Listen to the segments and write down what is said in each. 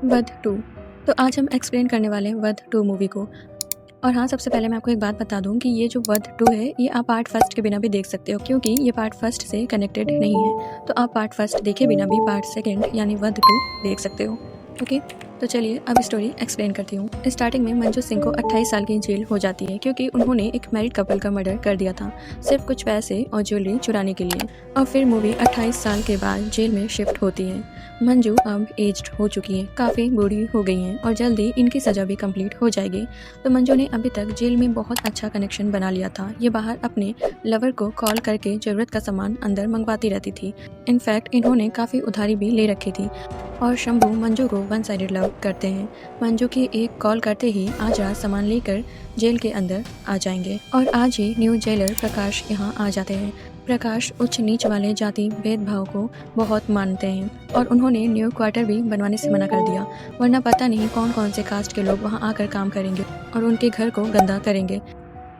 वध 2। तो आज हम एक्सप्लेन करने वाले हैं वध 2 मूवी को। और हाँ, सबसे पहले मैं आपको एक बात बता दूं कि ये जो वध 2 है ये आप पार्ट फर्स्ट के बिना भी देख सकते हो, क्योंकि ये पार्ट फर्स्ट से कनेक्टेड नहीं है। तो आप पार्ट फर्स्ट देखे बिना भी पार्ट सेकंड यानी वध 2 देख सकते हो। ओके, तो चलिए अब स्टोरी एक्सप्लेन करती हूँ। स्टार्टिंग में मंजू सिंह को 28 साल की जेल हो जाती है, क्योंकि उन्होंने एक मैरिड कपल का मर्डर कर दिया था सिर्फ कुछ पैसे और ज्वेलरी चुराने के लिए। और फिर मूवी 28 साल के बाद जेल में शिफ्ट होती है। मंजू अब एज्ड हो चुकी है, काफ़ी बूढ़ी हो गई हैं और जल्दी इनकी सज़ा भी कंप्लीट हो जाएगी। तो मंजू ने अभी तक जेल में बहुत अच्छा कनेक्शन बना लिया था। ये बाहर अपने लवर को कॉल करके ज़रूरत का सामान अंदर मंगवाती रहती थी। इनफैक्ट इन्होंने काफ़ी उधारी भी ले रखी थी। और शंभू मंजू को वन साइडेड लव करते हैं। मंजू की एक कॉल करते ही आज रात सामान लेकर जेल के अंदर आ जाएंगे और आज ही न्यू जेलर प्रकाश यहाँ आ जाते हैं। प्रकाश उच्च नीच वाले जाति भेदभाव को बहुत मानते हैं और उन्होंने न्यू क्वार्टर भी बनवाने से मना कर दिया, वरना पता नहीं कौन कौन से कास्ट के लोग वहाँ आकर काम करेंगे और उनके घर को गंदा करेंगे।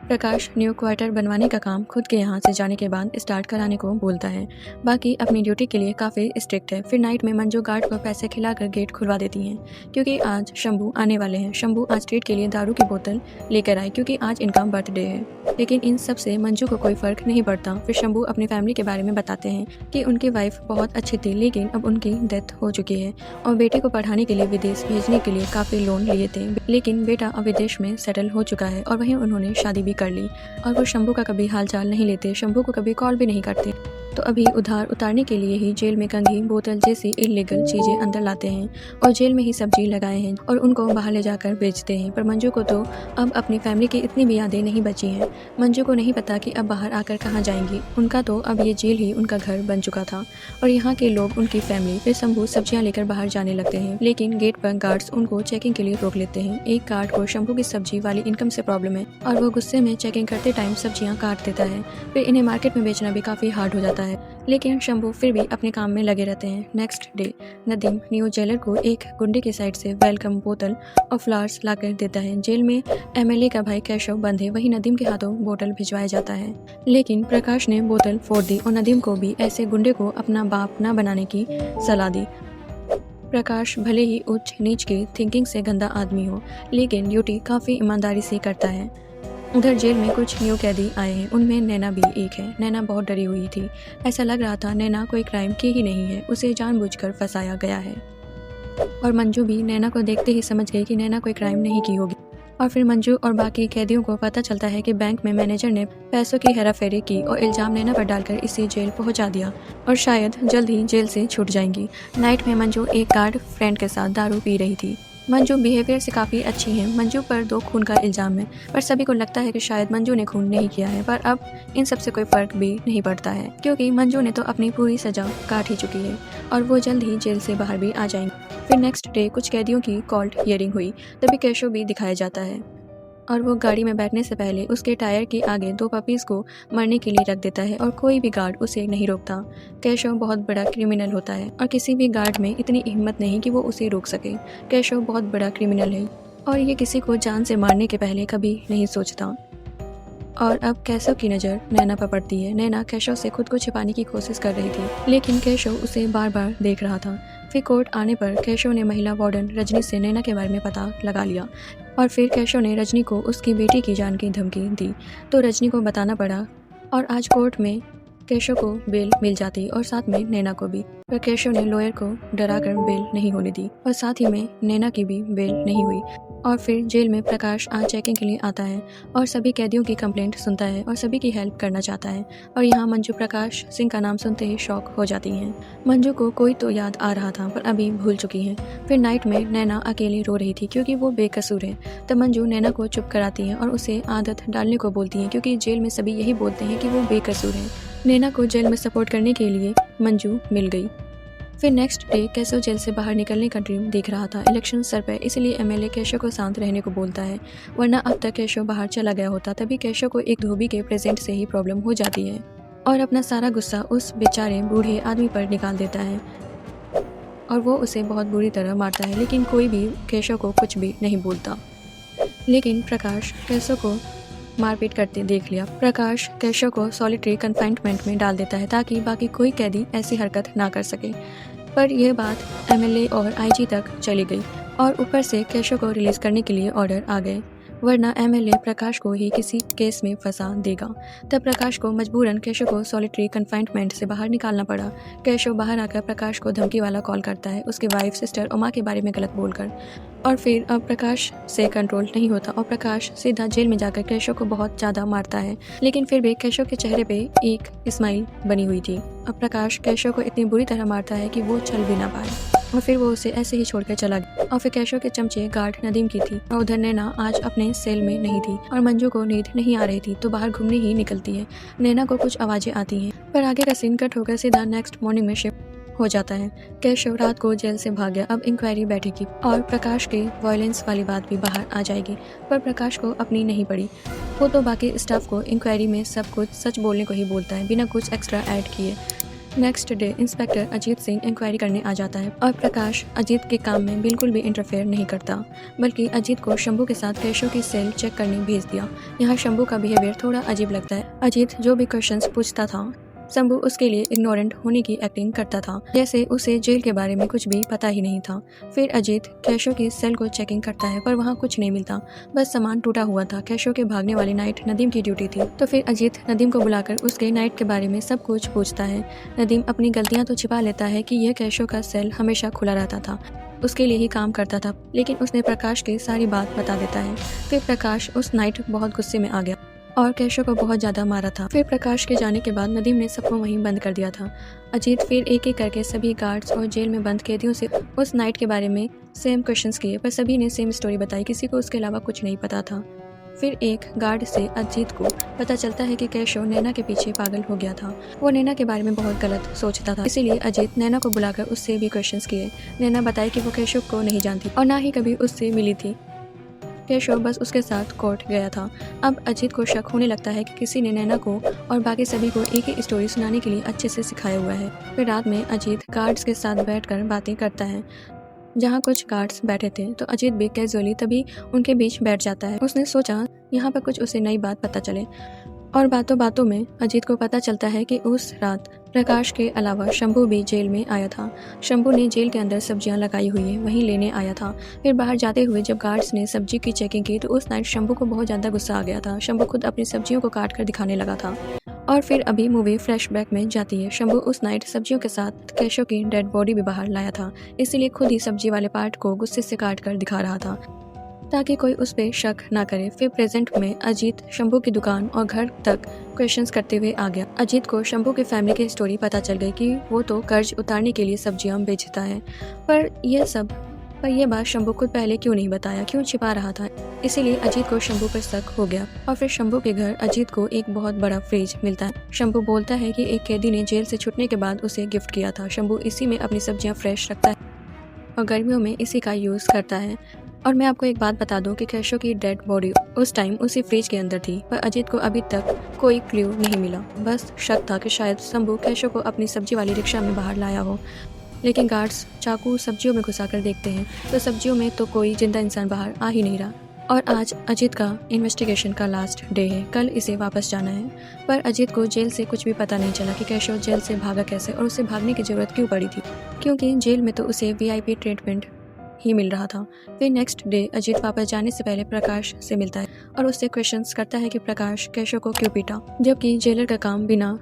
प्रकाश न्यू क्वार्टर बनवाने का काम खुद के यहाँ से जाने के बाद स्टार्ट कराने को बोलता है। बाकी अपनी ड्यूटी के लिए काफ़ी स्ट्रिक्ट है। फिर नाइट में मंजू गार्ड को पैसे खिलाकर गेट खुलवा देती हैं, क्योंकि आज शंभू आने वाले हैं। शंभू आज ट्रीट के लिए दारू की बोतल लेकर आए, क्योंकि आज इनका बर्थडे है। लेकिन इन सब से मंजू को कोई फ़र्क नहीं पड़ता। फिर शंभू अपनी फैमिली के बारे में बताते हैं कि उनकी वाइफ बहुत अच्छी थी, लेकिन अब उनकी डेथ हो चुकी है और बेटे को पढ़ाने के लिए विदेश भेजने के लिए काफ़ी लोन लिए थे, लेकिन बेटा अब विदेश में सेटल हो चुका है और वहीं उन्होंने शादी भी कर ली। और वो शंभू का कभी हालचाल नहीं लेते, शंभू को कभी कॉल भी नहीं करते। तो अभी उधार उतारने के लिए ही जेल में कंघी बोतल जैसी इलीगल चीज़ें अंदर लाते हैं और जेल में ही सब्जी लगाए हैं और उनको बाहर ले जाकर बेचते हैं। पर मंजू को तो अब अपनी फैमिली की इतनी भी यादें नहीं बची हैं। मंजू को नहीं पता कि अब बाहर आकर कहाँ जाएंगी। उनका तो अब ये जेल ही उनका घर बन चुका था और यहाँ के लोग उनकी फैमिली। फिर शंभू सब्जियाँ लेकर बाहर जाने लगते हैं, लेकिन गेट पर गार्ड्स उनको चेकिंग के लिए रोक लेते हैं। एक गार्ड को शंभू की सब्जी वाली इनकम से प्रॉब्लम है और वो गुस्से में चेकिंग करते टाइम सब्जियाँ काट देता है। फिर इन्हें मार्केट में बेचना भी काफ़ी हार्ड हो जाता है, लेकिन शंभू फिर भी अपने काम में लगे रहते हैं। Next day Nadeem new jailer को एक गुंडे की साइड से वेलकम बोतल और फ्लावर्स लाकर देता है। जेल में एमएलए का भाई केशव बंद है, वहीं नदीम के हाथों बोतल भिजवाया जाता है। लेकिन प्रकाश ने बोतल फोड़ दी और नदीम को भी ऐसे गुंडे को अपना बाप न बनाने की सलाह दी। प्रकाश भले ही उच्च नीच की थिंकिंग से गंदा आदमी हो, लेकिन ड्यूटी काफ़ी ईमानदारी से करता है। उधर जेल में कुछ न्यू कैदी आए हैं, उनमें नैना भी एक है। नैना बहुत डरी हुई थी, ऐसा लग रहा था नैना कोई क्राइम की ही नहीं है, उसे जानबूझकर फंसाया गया है। और मंजू भी नैना को देखते ही समझ गई कि नैना कोई क्राइम नहीं की होगी। और फिर मंजू और बाकी कैदियों को पता चलता है कि बैंक में मैनेजर ने पैसों की हेराफेरी की और इल्ज़ाम नैना पर डालकर इसे जेल पहुंचा दिया और शायद जल्द ही जेल से छूट जाएंगी। नाइट में मंजू एक गार्ड फ्रेंड के साथ दारू पी रही थी। मंजू बिहेवियर से काफ़ी अच्छी है। मंजू पर 2 खून का इल्ज़ाम है, पर सभी को लगता है कि शायद मंजू ने खून नहीं किया है। पर अब इन सब से कोई फ़र्क भी नहीं पड़ता है, क्योंकि मंजू ने तो अपनी पूरी सज़ा काट ही चुकी है और वो जल्द ही जेल से बाहर भी आ जाएंगे। फिर नेक्स्ट डे कुछ कैदियों की कोर्ट हियरिंग हुई, तभी केशव भी दिखाया जाता है और वो गाड़ी में बैठने से पहले उसके टायर के आगे 2 पपीज़ को मरने के लिए रख देता है और कोई भी गार्ड उसे नहीं रोकता। केशव बहुत बड़ा क्रिमिनल होता है और किसी भी गार्ड में इतनी हिम्मत नहीं कि वो उसे रोक सके। केशव बहुत बड़ा क्रिमिनल है और ये किसी को जान से मारने के पहले कभी नहीं सोचता। और अब केशव की नज़र नैना पर पड़ती है। नैना केशव से खुद को छिपाने की कोशिश कर रही थी, लेकिन केशव उसे बार बार देख रहा था। फिर कोर्ट आने पर केशव ने महिला वार्डन रजनी से नैना के बारे में पता लगा लिया और फिर केशव ने रजनी को उसकी बेटी की जान की धमकी दी, तो रजनी को बताना पड़ा और आज कोर्ट में केशव को बेल मिल जाती और साथ में नैना को भी। पर केशव ने लॉयर को डराकर बेल नहीं होने दी और साथ ही में नैना की भी बेल नहीं हुई। और फिर जेल में प्रकाश आज चेकिंग के लिए आता है और सभी कैदियों की कंप्लेंट सुनता है और सभी की हेल्प करना चाहता है। और यहाँ मंजू प्रकाश सिंह का नाम सुनते ही शॉक हो जाती हैं। मंजू को कोई तो याद आ रहा था, पर अभी भूल चुकी है। फिर नाइट में नैना अकेली रो रही थी, क्योंकि वो बेकसूर है। तब मंजू नैना को चुप कराती है और उसे आदत डालने को बोलती है, क्योंकि जेल में सभी यही बोलते हैं कि वो बेकसूर है। नैना को जेल में सपोर्ट करने के लिए मंजू मिल गई। फिर नेक्स्ट डे केशव जेल से बाहर निकलने का ड्रीम देख रहा था। इलेक्शन सर पे, इसलिए एमएलए केशव को शांत रहने को बोलता है, वरना अब तक केशव बाहर चला गया होता। तभी केशव को एक धोबी के प्रेजेंट से ही प्रॉब्लम हो जाती है और अपना सारा गुस्सा उस बेचारे बूढ़े आदमी पर निकाल देता है और वो उसे बहुत बुरी तरह मारता है, लेकिन कोई भी केशव को कुछ भी नहीं बोलता। लेकिन प्रकाश केशव को मारपीट करते देख लिया। प्रकाश केशव को सॉलिटरी कन्फाइनमेंट में डाल देता है ताकि बाकी कोई कैदी ऐसी हरकत ना कर सके। पर यह बात एमएलए और आईजी तक चली गई और ऊपर से केशव को रिलीज करने के लिए ऑर्डर आ गए, वरना एमएलए प्रकाश को ही किसी केस में फंसा देगा। तब प्रकाश को मजबूरन केशव को सॉलिटरी कन्फाइनमेंट से बाहर निकालना पड़ा। केशव बाहर आकर प्रकाश को धमकी वाला कॉल करता है, उसकी वाइफ, सिस्टर, उमा के बारे में गलत बोलकर। और फिर अब प्रकाश से कंट्रोल नहीं होता और प्रकाश सीधा जेल में जाकर केशव को बहुत ज़्यादा मारता है। लेकिन फिर भी केशव के चेहरे पे एक स्माइल बनी हुई थी। अब प्रकाश केशव को इतनी बुरी तरह मारता है कि वो चल भी ना पाए और फिर वो उसे ऐसे ही छोड़कर चला गया। और फिर केशव के चमचे गार्ड नदीम की थी और उधर नैना आज अपने सेल में नहीं थी और मंजू को नींद नहीं आ रही थी तो बाहर घूमने ही निकलती है। नैना को कुछ आवाज़ें आती हैं, पर आगे का सीन कट होकर सीधा नेक्स्ट मॉर्निंग में शिफ्ट हो जाता है। केशव रात को जेल से भाग गया। अब इंक्वायरी बैठेगी और प्रकाश के वायलेंस वाली बात भी बाहर आ जाएगी, पर प्रकाश को अपनी नहीं पड़ी। वो तो बाकी स्टाफ को इंक्वायरी में सब कुछ सच बोलने को ही बोलता है, बिना कुछ एक्स्ट्रा ऐड किए। Next day inspector Ajit Singh enquiry करने आ जाता है और प्रकाश अजीत के काम में बिल्कुल भी इंटरफेयर नहीं करता, बल्कि अजीत को शंभू के साथ केशव की सेल चेक करने भेज दिया। यहाँ शंभू का बिहेवियर थोड़ा अजीब लगता है। अजीत जो भी क्वेश्चंस पूछता था, शंभू उसके लिए इग्नोरेंट होने की एक्टिंग करता था, जैसे उसे जेल के बारे में कुछ भी पता ही नहीं था। फिर अजीत केशव की सेल को चेकिंग करता है, पर वहाँ कुछ नहीं मिलता, बस सामान टूटा हुआ था। केशव के भागने वाली नाइट नदीम की ड्यूटी थी, तो फिर अजीत नदीम को बुलाकर उसके नाइट के बारे में सब कुछ पूछता है। नदीम अपनी गलतियाँ तो छिपा लेता है कि यह केशव का सेल हमेशा खुला रहता था, उसके लिए ही काम करता था, लेकिन उसने प्रकाश की सारी बात बता देता है। फिर प्रकाश उस नाइट बहुत गुस्से में आ गया और केशव को बहुत ज़्यादा मारा था। फिर प्रकाश के जाने के बाद नदीम ने सबको वहीं बंद कर दिया था। अजीत फिर एक एक करके सभी गार्ड्स और जेल में बंद कैदियों से उस नाइट के बारे में सेम क्वेश्चंस किए, पर सभी ने सेम स्टोरी बताई, किसी को उसके अलावा कुछ नहीं पता था। फिर एक गार्ड से अजीत को पता चलता है कि केशव नैना के पीछे पागल हो गया था। वो नैना के बारे में बहुत गलत सोचता था, इसीलिए अजीत नैना को बुलाकर उससे भी क्वेश्चंस किए। नैना बताई कि वो केशव को नहीं जानती और ना ही कभी उससे मिली थी। केशव बस उसके साथ कोर्ट गया था। अब अजीत को शक होने लगता है कि किसी ने नैना को और बाकी सभी को एक ही स्टोरी सुनाने के लिए अच्छे से सिखाया हुआ है। फिर रात में अजीत गार्ड्स के साथ बैठकर बातें करता है। जहाँ कुछ गार्ड्स बैठे थे तो अजीत भी कैजुअली तभी उनके बीच बैठ जाता है। उसने सोचा यहाँ पर कुछ उसे नई बात पता चले, और बातों बातों में अजीत को पता चलता है कि उस रात प्रकाश के अलावा शंभू भी जेल में आया था। शंभू ने जेल के अंदर सब्जियां लगाई हुई है, वहीं लेने आया था। फिर बाहर जाते हुए जब गार्ड्स ने सब्जी की चेकिंग की तो उस नाइट शंभू को बहुत ज़्यादा गुस्सा आ गया था। शंभू खुद अपनी सब्जियों को काट कर दिखाने लगा था। और फिर अभी मूवी फ्लैशबैक में जाती है। शंभू उस नाइट सब्जियों के साथ केशव की डेड बॉडी भी बाहर लाया था, इसीलिए खुद ही सब्जी वाले पार्ट को गुस्से से काट कर दिखा रहा था ताकि कोई उस पर शक ना करे। फिर प्रेजेंट में अजीत शंभू की दुकान और घर तक क्वेश्चंस करते हुए आ गया। अजीत को शंभू की फैमिली की स्टोरी पता चल गई कि वो तो कर्ज उतारने के लिए सब्जियां बेचता है, पर यह बात शंभू खुद पहले क्यों नहीं बताया, क्यों छिपा रहा था। इसीलिए अजीत को शंभू पर शक हो गया। और फिर शंभू के घर अजीत को एक बहुत बड़ा फ्रिज मिलता है। शंभू बोलता है कि एक कैदी ने जेल से छूटने के बाद उसे गिफ्ट किया था। शंभू इसी में अपनी सब्जियां फ्रेश रखता है और गर्मियों में इसी का यूज़ करता है। और मैं आपको एक बात बता दूं कि केशव की डेड बॉडी उस टाइम उसी फ्रिज के अंदर थी, पर अजीत को अभी तक कोई क्लू नहीं मिला। बस शक था कि शायद शंभू केशव को अपनी सब्जी वाली रिक्शा में बाहर लाया हो। लेकिन गार्ड्स चाकू सब्जियों में घुसाकर देखते हैं तो सब्जियों में तो कोई जिंदा इंसान बाहर आ ही नहीं रहा। और आज अजीत का इन्वेस्टिगेशन का लास्ट डे है, कल इसे वापस जाना है। पर अजीत को जेल से कुछ भी पता नहीं चला कि केशव जेल से भागा कैसे और उसे भागने की जरूरत क्यों पड़ी थी, क्योंकि जेल में तो उसे VIP ट्रीटमेंट ही मिल रहा था। फिर नेक्स्ट डे अजीत वापस जाने से पहले प्रकाश से मिलता है और उससे क्वेश्चंस करता है कि प्रकाश केशव को क्यों पीटा, जबकि जेलर का काम बिना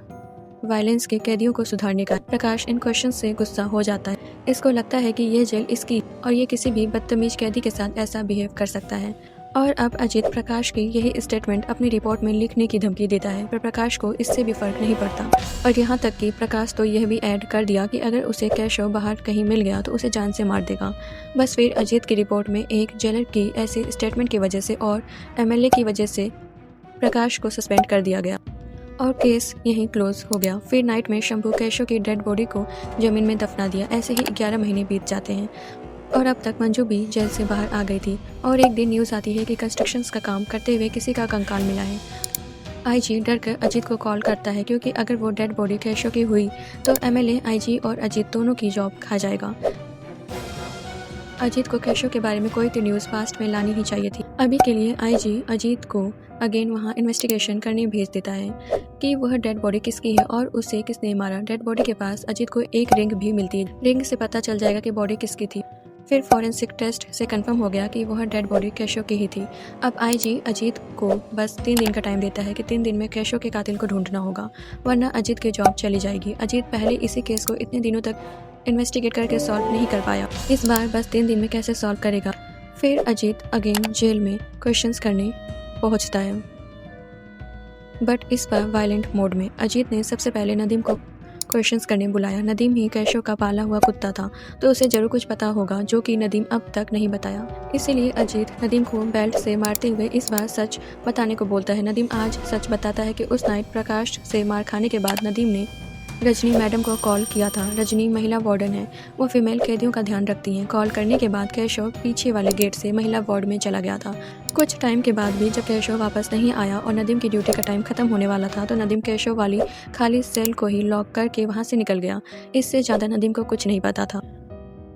वायलेंस के कैदियों को सुधारने का। प्रकाश इन क्वेश्चन से गुस्सा हो जाता है। इसको लगता है कि यह जेल इसकी और ये किसी भी बदतमीज कैदी के साथ ऐसा बिहेव कर सकता है। और अब अजीत प्रकाश की यही स्टेटमेंट अपनी रिपोर्ट में लिखने की धमकी देता है, पर प्रकाश को इससे भी फर्क नहीं पड़ता। और यहाँ तक कि प्रकाश तो यह भी ऐड कर दिया कि अगर उसे केशव बाहर कहीं मिल गया तो उसे जान से मार देगा। बस फिर अजीत की रिपोर्ट में एक जेलर की ऐसी स्टेटमेंट की वजह से और MLA की वजह से प्रकाश को सस्पेंड कर दिया गया और केस यहीं क्लोज हो गया। फिर नाइट में शंभू केशव की डेड बॉडी को जमीन में दफना दिया। ऐसे ही 11 महीने बीत जाते हैं और अब तक मंजू भी जेल से बाहर आ गई थी। और एक दिन न्यूज़ आती है कि कंस्ट्रक्शंस का काम करते हुए किसी का कंकाल मिला है। IG डर कर अजीत को कॉल करता है, क्योंकि अगर वो डेड बॉडी केशव की हुई तो MLA, IG और अजीत दोनों की जॉब खा जाएगा। अजीत को कैशो के बारे में कोई तो न्यूज़ फास्ट में लानी ही चाहिए थी। अभी के लिए आईजी अजीत को अगेन वहाँ इन्वेस्टिगेशन करने भेज देता है कि वह डेड बॉडी किसकी है और उसे किसने मारा। डेड बॉडी के पास अजीत को एक रिंग भी मिलती है। रिंग से पता चल जाएगा कि बॉडी किसकी थी। फिर फॉरेंसिक टेस्ट से कंफर्म हो गया कि वह डेड बॉडी कैशो की ही थी। अब आईजी अजीत को बस 3 दिन का टाइम देता है कि 3 दिन में कैशो के कातिल को ढूंढना होगा, वरना अजीत की जॉब चली जाएगी। अजीत पहले इसी केस को इतने दिनों तक इन्वेस्टिगेट करके सॉल्व नहीं कर पाया, इस बार बस 3 दिन में कैसे सॉल्व करेगा। फिर अजीत अगेन जेल में क्वेश्चंस करने पहुंचता है, बट इस बार वायलेंट मोड में। अजीत ने सबसे पहले नदीम को क्वेश्चंस करने बुलाया। नदीम ही कैशो का पाला हुआ कुत्ता था, तो उसे जरूर कुछ पता होगा जो कि नदीम अब तक नहीं बताया। इसीलिए अजीत नदीम को बेल्ट से मारते हुए इस बार सच बताने को बोलता है। नदीम आज सच बताता है कि उस नाइट प्रकाश से मार खाने के बाद नदीम ने रजनी मैडम को कॉल किया था। रजनी महिला वार्डन है, वो फीमेल कैदियों का ध्यान रखती हैं। कॉल करने के बाद कैशव पीछे वाले गेट से महिला वार्ड में चला गया था। कुछ टाइम के बाद भी जब कैशव वापस नहीं आया और नदीम की ड्यूटी का टाइम खत्म होने वाला था, तो नदीम कैशव वाली खाली सेल को ही लॉक करके वहाँ से निकल गया। इससे ज़्यादा नदीम को कुछ नहीं पता था।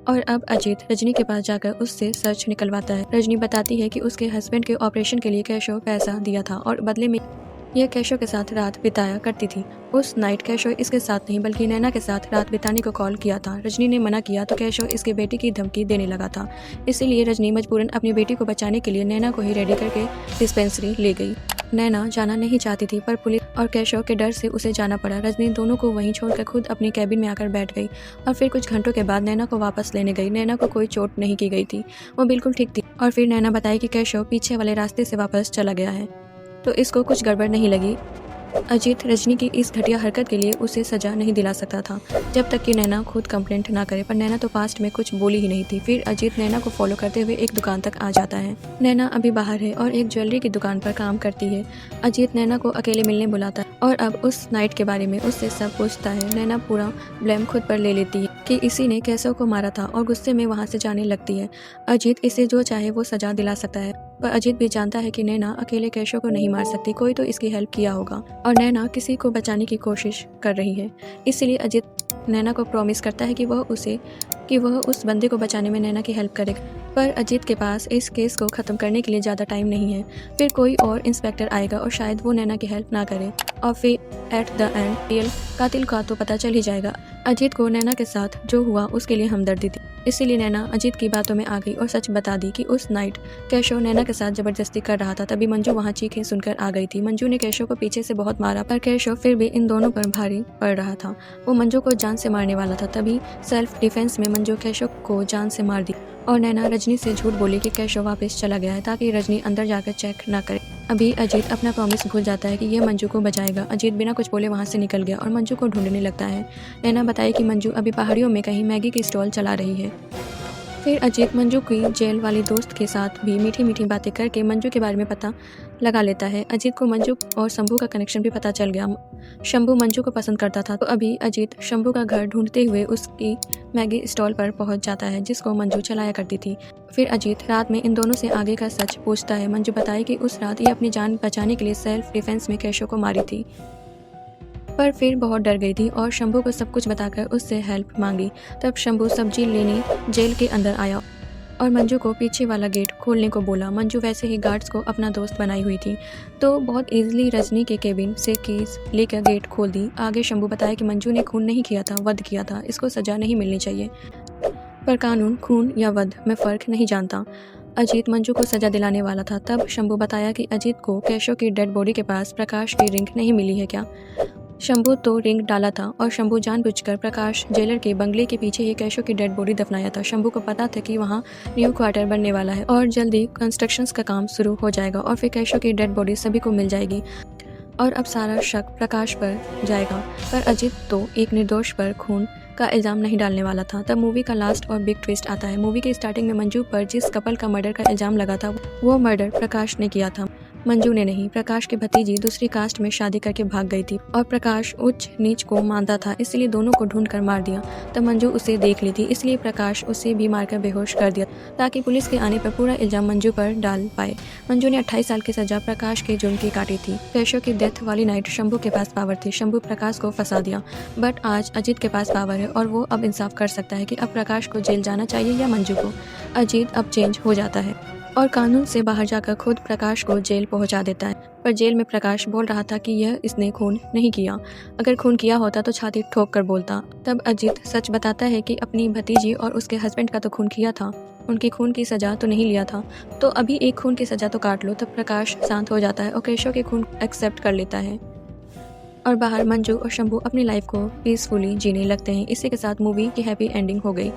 और अब अजीत रजनी के पास जाकर उससे सच निकलवाता है। रजनी बताती है कि उसके हस्बैंड के ऑपरेशन के लिए कैशव पैसा दिया था और बदले में यह कैशो के साथ रात बिताया करती थी। उस नाइट कैशो इसके साथ नहीं बल्कि नैना के साथ रात बिताने को कॉल किया था। रजनी ने मना किया तो कैशो इसके बेटी की धमकी देने लगा था। इसीलिए रजनी मजबूरन अपनी बेटी को बचाने के लिए नैना को ही रेडी करके डिस्पेंसरी ले गई। नैना जाना नहीं चाहती थी, पर पुलिस और कैशो के डर से उसे जाना पड़ा। रजनी दोनों को वहीं छोड़कर खुद अपनी कैबिन में आकर बैठ गई और फिर कुछ घंटों के बाद नैना को वापस लेने गई। नैना को कोई चोट नहीं की गई थी, वो बिल्कुल ठीक थी। और फिर नैना बताई कि कैशो पीछे वाले रास्ते से वापस चला गया है, तो इसको कुछ गड़बड़ नहीं लगी। अजीत रजनी की इस घटिया हरकत के लिए उसे सजा नहीं दिला सकता था जब तक कि नैना खुद कंप्लेंट ना करे, पर नैना तो पास्ट में कुछ बोली ही नहीं थी। फिर अजीत नैना को फॉलो करते हुए एक दुकान तक आ जाता है। नैना अभी बाहर है और एक ज्वेलरी की दुकान पर काम करती है। अजीत नैना को अकेले मिलने बुलाता है और अब उस नाइट के बारे में उससे सब पूछता है। नैना पूरा ब्लेम खुद पर ले लेती है कि इसी ने कैशव को मारा था और गुस्से में वहाँ से जाने लगती है। अजीत इसे जो चाहे वो सजा दिला सकता है, पर अजीत भी जानता है कि नैना अकेले कैशव को नहीं मार सकती, कोई तो इसकी हेल्प किया होगा और नैना किसी को बचाने की कोशिश कर रही है। इसलिए अजीत नैना को प्रॉमिस करता है कि वह उस बंदे को बचाने में नैना की हेल्प करेगा। पर अजीत के पास इस केस को ख़त्म करने के लिए ज़्यादा टाइम नहीं है। फिर कोई और इंस्पेक्टर आएगा और शायद वो नैना की हेल्प ना करे और फिर एट द एंड रियल कातिल का तो पता चल ही जाएगा। अजीत को नैना के साथ जो हुआ उसके लिए हमदर्दी थी, इसीलिए नैना अजीत की बातों में आ गई और सच बता दी कि उस नाइट कैशव नैना के साथ ज़बरदस्ती कर रहा था। तभी मंजू वहाँ चीखें सुनकर आ गई थी। मंजू ने कैशव को पीछे से बहुत मारा, पर कैशव फिर भी इन दोनों पर भारी पड़ रहा था। वो मंजू को जान से मारने वाला था। तभी सेल्फ डिफेंस में मंजू कैशव को जान से मार दी और नैना रजनी से झूठ बोली कि कैशव वापस चला गया है ताकि रजनी अंदर जाकर चेक ना करे। अभी अजीत अपना प्रॉमिस भूल जाता है कि यह मंजू को बचाएगा। अजीत बिना कुछ बोले वहाँ से निकल गया और मंजू को ढूंढने लगता है। नैना बताई कि मंजू अभी पहाड़ियों में कहीं मैगी की स्टॉल चला रही है। फिर अजीत मंजू की जेल वाली दोस्त के साथ भी मीठी मीठी बातें करके मंजू के बारे में पता लगा लेता है। अजीत को मंजू और शंभू का कनेक्शन भी पता चल गया। शंभू मंजू को पसंद करता था, तो अभी अजीत शंभू का घर ढूंढते हुए उसकी मैगी स्टॉल पर पहुंच जाता है जिसको मंजू चलाया करती थी। फिर अजीत रात में इन दोनों से आगे का सच पूछता है। मंजू बताए कि उस रात ये अपनी जान बचाने के लिए सेल्फ डिफेंस में कैशव को मारी थी, पर फिर बहुत डर गई थी और शंभू को सब कुछ बताकर उससे हेल्प मांगी। तब शंभू सब्जी लेने जेल के अंदर आया और मंजू को पीछे वाला गेट खोलने को बोला। मंजू वैसे ही गार्ड्स को अपना दोस्त बनाई हुई थी, तो बहुत इजीली रजनी के केबिन से कीज लेकर गेट खोल दी। आगे शंभू बताया कि मंजू ने खून नहीं किया था, वध किया था, इसको सजा नहीं मिलनी चाहिए, पर कानून खून या वध में फ़र्क नहीं जानता। अजीत मंजू को सजा दिलाने वाला था। तब शंभू बताया कि अजीत को कैशव की डेड बॉडी के पास प्रकाश की रिंग नहीं मिली है क्या। शंभू तो रिंग डाला था और शंभू जानबूझकर प्रकाश जेलर के बंगले के पीछे ही कैशव की डेड बॉडी दफनाया था। शंभू को पता था कि वहाँ न्यू क्वार्टर बनने वाला है और जल्दी कंस्ट्रक्शंस का काम शुरू हो जाएगा और फिर कैशव की डेड बॉडी सभी को मिल जाएगी और अब सारा शक प्रकाश पर जाएगा। पर अजीत तो एक निर्दोष पर खून का इल्ज़ाम नहीं डालने वाला था। तब मूवी का लास्ट और बिग ट्विस्ट आता है। मूवी के स्टार्टिंग में मंजू पर जिस कपल का मर्डर का इल्ज़ाम लगा था वो मर्डर प्रकाश ने किया था। मंजू ने नहीं, प्रकाश की भतीजी दूसरी कास्ट में शादी करके भाग गई थी और प्रकाश उच्च नीच को मानता था, इसलिए दोनों को ढूंढ कर मार दिया। तब मंजू उसे देख ली थी, इसलिए प्रकाश उसे भी मारकर बेहोश कर दिया ताकि पुलिस के आने पर पूरा इल्जाम मंजू पर डाल पाए। मंजू ने 28 साल की सजा प्रकाश के जुर्म की काटी थी। कैशो की डेथ वाली नाइट शंभू के पास पावर थी, शंभू प्रकाश को फंसा दिया, बट आज अजीत के पास पावर है और वो अब इंसाफ कर सकता है कि अब प्रकाश को जेल जाना चाहिए या मंजू को। अजीत अब चेंज हो जाता है और कानून से बाहर जाकर खुद प्रकाश को जेल पहुंचा देता है। पर जेल में प्रकाश बोल रहा था कि यह इसने खून नहीं किया, अगर खून किया होता तो छाती ठोक कर बोलता। तब अजीत सच बताता है कि अपनी भतीजी और उसके हस्बैंड का तो खून किया था, उनकी खून की सजा तो नहीं लिया था, तो अभी एक खून की सजा तो काट लो। तब प्रकाश शांत हो जाता है और केशव के खून एक्सेप्ट कर लेता है और बाहर मंजू और शंभू अपनी लाइफ को पीसफुली जीने लगते हैं। इसी के साथ मूवी की हैप्पी एंडिंग हो गई।